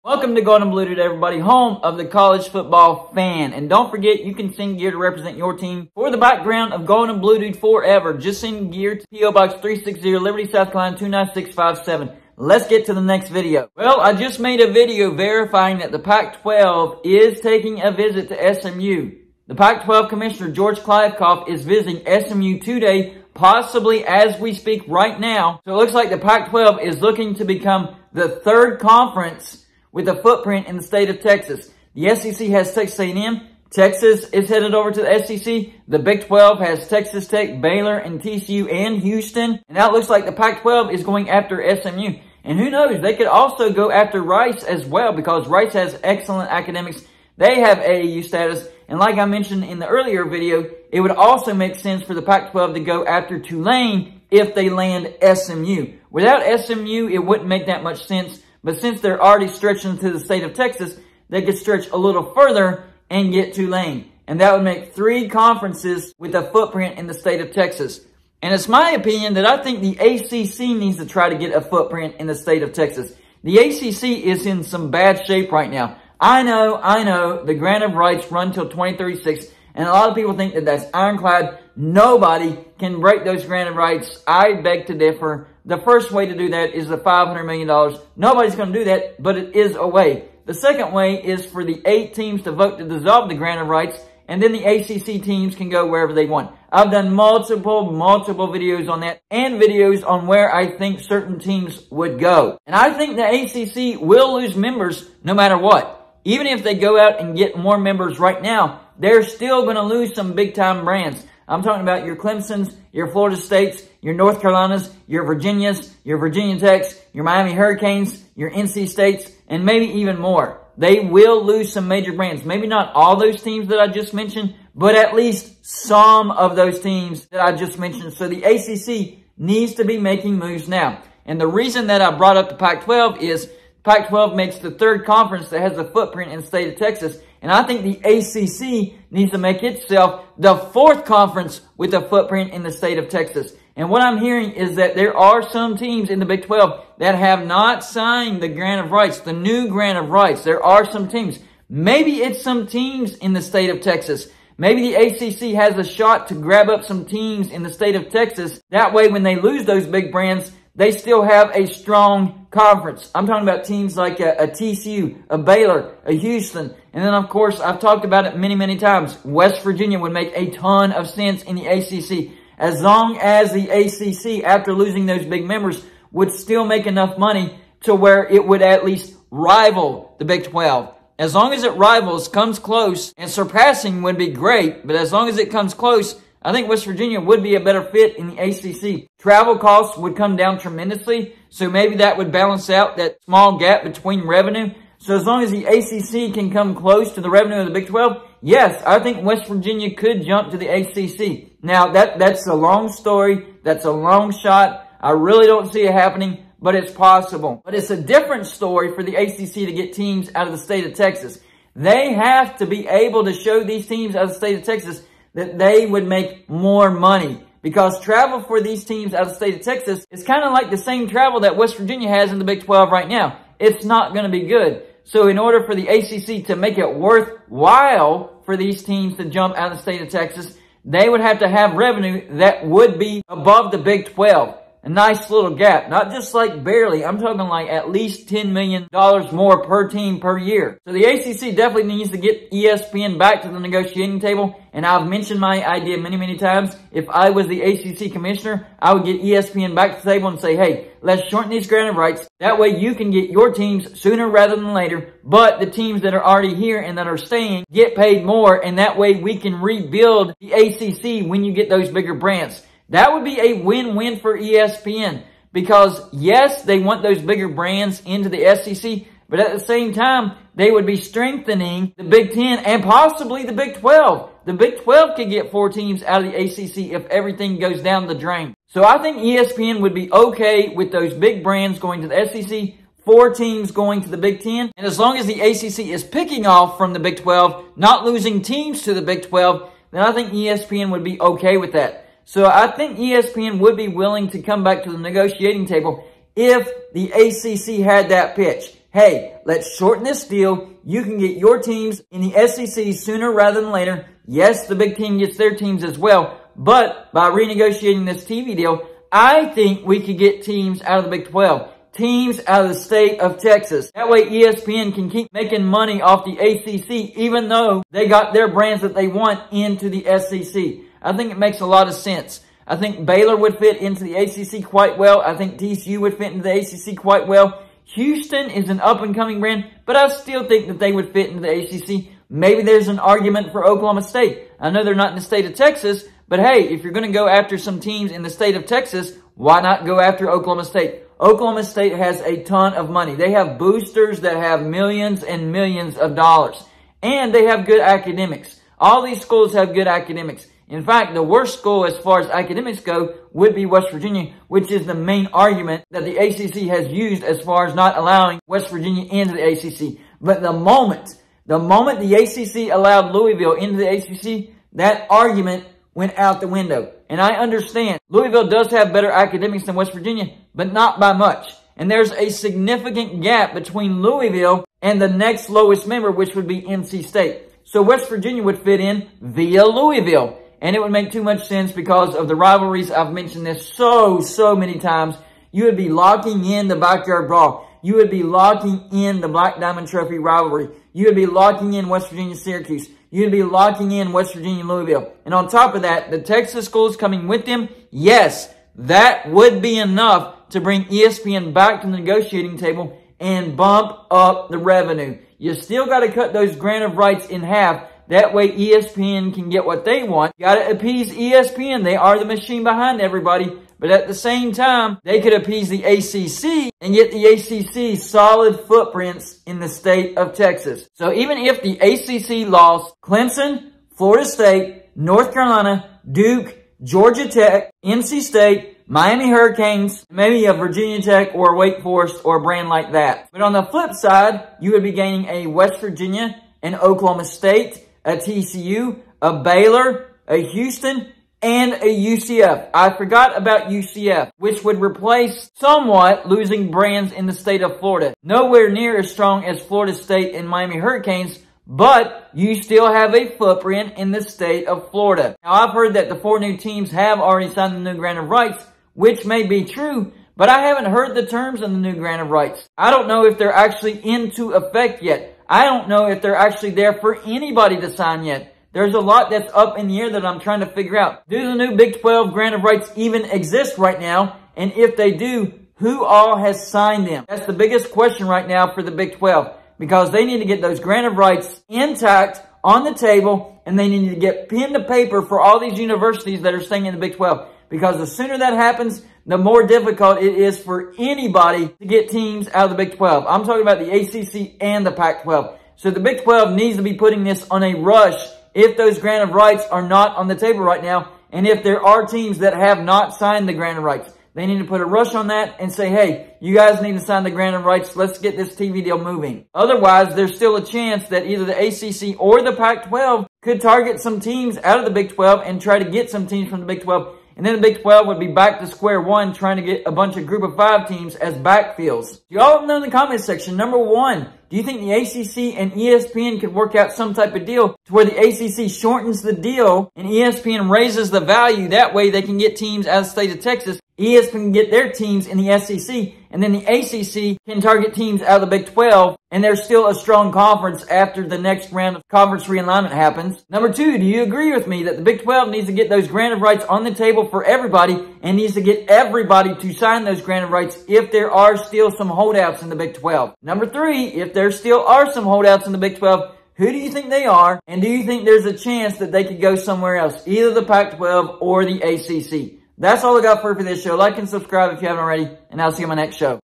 Welcome to Golden Blue Dude, everybody, home of the college football fan. And don't forget, you can send gear to represent your team for the background of Golden Blue Dude forever. Just send gear to P.O. Box 360, Liberty, South Carolina 29657. Let's get to the next video. Well, I just made a video verifying that the Pac-12 is taking a visit to SMU. The Pac-12 Commissioner, George Kliavkoff, is visiting SMU today, possibly as we speak right now. So it looks like the Pac-12 is looking to become the third conference with a footprint in the state of Texas. The SEC has Texas A&M. Texas is headed over to the SEC. The Big 12 has Texas Tech, Baylor, and TCU, and Houston. And now it looks like the Pac-12 is going after SMU. And who knows, they could also go after Rice as well, because Rice has excellent academics. They have AAU status. And like I mentioned in the earlier video, it would also make sense for the Pac-12 to go after Tulane if they land SMU. Without SMU, it wouldn't make that much sense. But since they're already stretching to the state of Texas, they could stretch a little further and get Tulane. And that would make 3 conferences with a footprint in the state of Texas. And it's my opinion that I think the ACC needs to try to get a footprint in the state of Texas. The ACC is in some bad shape right now. I know, the grant of rights run till 2036. And a lot of people think that that's ironclad. Nobody can break those grant of rights. I beg to differ. The first way to do that is the $500 million. Nobody's going to do that, but it is a way. The second way is for the 8 teams to vote to dissolve the grant of rights, and then the ACC teams can go wherever they want. I've done multiple videos on that, and videos on where I think certain teams would go. And I think the ACC will lose members no matter what. Even if they go out and get more members right now, they're still going to lose some big-time brands. I'm talking about your Clemsons, your Florida States, your North Carolinas, your Virginias, your Virginia Techs, your Miami Hurricanes, your NC States, and maybe even more. They will lose some major brands. Maybe not all those teams that I just mentioned, but at least some of those teams that I just mentioned. So the ACC needs to be making moves now. And the reason that I brought up the Pac-12 is Pac-12 makes the 3rd conference that has a footprint in the state of Texas. And I think the ACC needs to make itself the 4th conference with a footprint in the state of Texas. And what I'm hearing is that there are some teams in the Big 12 that have not signed the grant of rights, the new grant of rights. There are some teams. Maybe it's some teams in the state of Texas. Maybe the ACC has a shot to grab up some teams in the state of Texas. That way, when they lose those big brands, they still have a strong conference. I'm talking about teams like a TCU, a Baylor, a Houston. And then, of course, I've talked about it many times. West Virginia would make a ton of sense in the ACC. As long as the ACC, after losing those big members, would still make enough money to where it would at least rival the Big 12. As long as it rivals, comes close, and surpassing would be great. But as long as it comes close, I think West Virginia would be a better fit in the ACC. Travel costs would come down tremendously, so maybe that would balance out that small gap between revenue. So as long as the ACC can come close to the revenue of the Big 12, yes, I think West Virginia could jump to the ACC. Now, that's a long story. That's a long shot. I really don't see it happening, but it's possible. But it's a different story for the ACC to get teams out of the state of Texas. They have to be able to show these teams out of the state of Texas that they would make more money. Because travel for these teams out of the state of Texas is kind of like the same travel that West Virginia has in the Big 12 right now. It's not going to be good. So in order for the ACC to make it worthwhile for these teams to jump out of the state of Texas, they would have to have revenue that would be above the Big 12. A nice little gap. Not just like barely. I'm talking like at least $10 million more per team per year. So the ACC definitely needs to get ESPN back to the negotiating table. And I've mentioned my idea many times. If I was the ACC commissioner, I would get ESPN back to the table and say, hey, let's shorten these grant of rights. That way you can get your teams sooner rather than later. But the teams that are already here and that are staying get paid more. And that way we can rebuild the ACC when you get those bigger brands. That would be a win-win for ESPN because, yes, they want those bigger brands into the SEC, but at the same time, they would be strengthening the Big 10 and possibly the Big 12. The Big 12 could get 4 teams out of the ACC if everything goes down the drain. So I think ESPN would be okay with those big brands going to the SEC, 4 teams going to the Big 10. And as long as the ACC is picking off from the Big 12, not losing teams to the Big 12, then I think ESPN would be okay with that. So I think ESPN would be willing to come back to the negotiating table if the ACC had that pitch. hey, let's shorten this deal. You can get your teams in the SEC sooner rather than later. Yes, the Big Ten gets their teams as well, but by renegotiating this TV deal, I think we could get teams out of the Big 12. Teams out of the state of Texas. That way ESPN can keep making money off the ACC even though they got their brands that they want into the SEC. I think it makes a lot of sense. I think Baylor would fit into the ACC quite well. I think TCU would fit into the ACC quite well. Houston is an up-and-coming brand, but I still think that they would fit into the ACC. Maybe there's an argument for Oklahoma State. I know they're not in the state of Texas, but hey, if you're going to go after some teams in the state of Texas, why not go after Oklahoma State? Oklahoma State has a ton of money. They have boosters that have millions and millions of dollars. And they have good academics. All these schools have good academics. In fact, the worst school as far as academics go would be West Virginia, which is the main argument that the ACC has used as far as not allowing West Virginia into the ACC. But the moment the ACC allowed Louisville into the ACC, that argument went out the window. And I understand Louisville does have better academics than West Virginia, but not by much. And there's a significant gap between Louisville and the next lowest member, which would be NC State. So West Virginia would fit in via Louisville. And it would make too much sense because of the rivalries. I've mentioned this so many times. You would be locking in the backyard brawl. You would be locking in the Black Diamond Trophy rivalry. You would be locking in West Virginia Syracuse. You'd be locking in West Virginia Louisville. And on top of that, the Texas schools coming with them, yes, that would be enough to bring ESPN back to the negotiating table and bump up the revenue. You still got to cut those grant of rights in half. That way ESPN can get what they want. You got to appease ESPN. They are the machine behind everybody. But at the same time, they could appease the ACC and get the ACC solid footprints in the state of Texas. So even if the ACC lost Clemson, Florida State, North Carolina, Duke, Georgia Tech, NC State, Miami Hurricanes, maybe a Virginia Tech or Wake Forest or a brand like that. But on the flip side, you would be gaining a West Virginia, an Oklahoma State, a TCU, a Baylor, a Houston, and a UCF. I forgot about UCF, which would replace somewhat losing brands in the state of Florida. Nowhere near as strong as Florida State and Miami Hurricanes, but you still have a footprint in the state of Florida. Now, I've heard that the 4 new teams have already signed the new grant of rights, which may be true, but I haven't heard the terms of the new grant of rights. I don't know if they're actually into effect yet. I don't know if they're actually there for anybody to sign yet. There's a lot that's up in the air that I'm trying to figure out. Do the new Big 12 grant of rights even exist right now? And if they do, who all has signed them? That's the biggest question right now for the Big 12. Because they need to get those grant of rights intact on the table. And they need to get pen to paper for all these universities that are staying in the Big 12. Because the sooner that happens, the more difficult it is for anybody to get teams out of the Big 12. I'm talking about the ACC and the Pac-12. So the Big 12 needs to be putting this on a rush if those grant of rights are not on the table right now. And if there are teams that have not signed the grant of rights, they need to put a rush on that and say, hey, you guys need to sign the grant of rights. Let's get this TV deal moving. Otherwise, there's still a chance that either the ACC or the Pac-12 could target some teams out of the Big 12 and try to get some teams from the Big 12. And then the Big 12 would be back to square one trying to get a bunch of group of 5 teams as backfills. You all know in the comment section, number 1, do you think the ACC and ESPN could work out some type of deal to where the ACC shortens the deal and ESPN raises the value? That way they can get teams out of the state of Texas. ESPN can get their teams in the SEC, and then the ACC can target teams out of the Big 12, and there's still a strong conference after the next round of conference realignment happens. Number 2, do you agree with me that the Big 12 needs to get those grant of rights on the table for everybody and needs to get everybody to sign those grant of rights if there are still some holdouts in the Big 12? Number 3, if there still are some holdouts in the Big 12, who do you think they are? And do you think there's a chance that they could go somewhere else, either the Pac-12 or the ACC? That's all I got for this show. Like and subscribe if you haven't already, and I'll see you on my next show.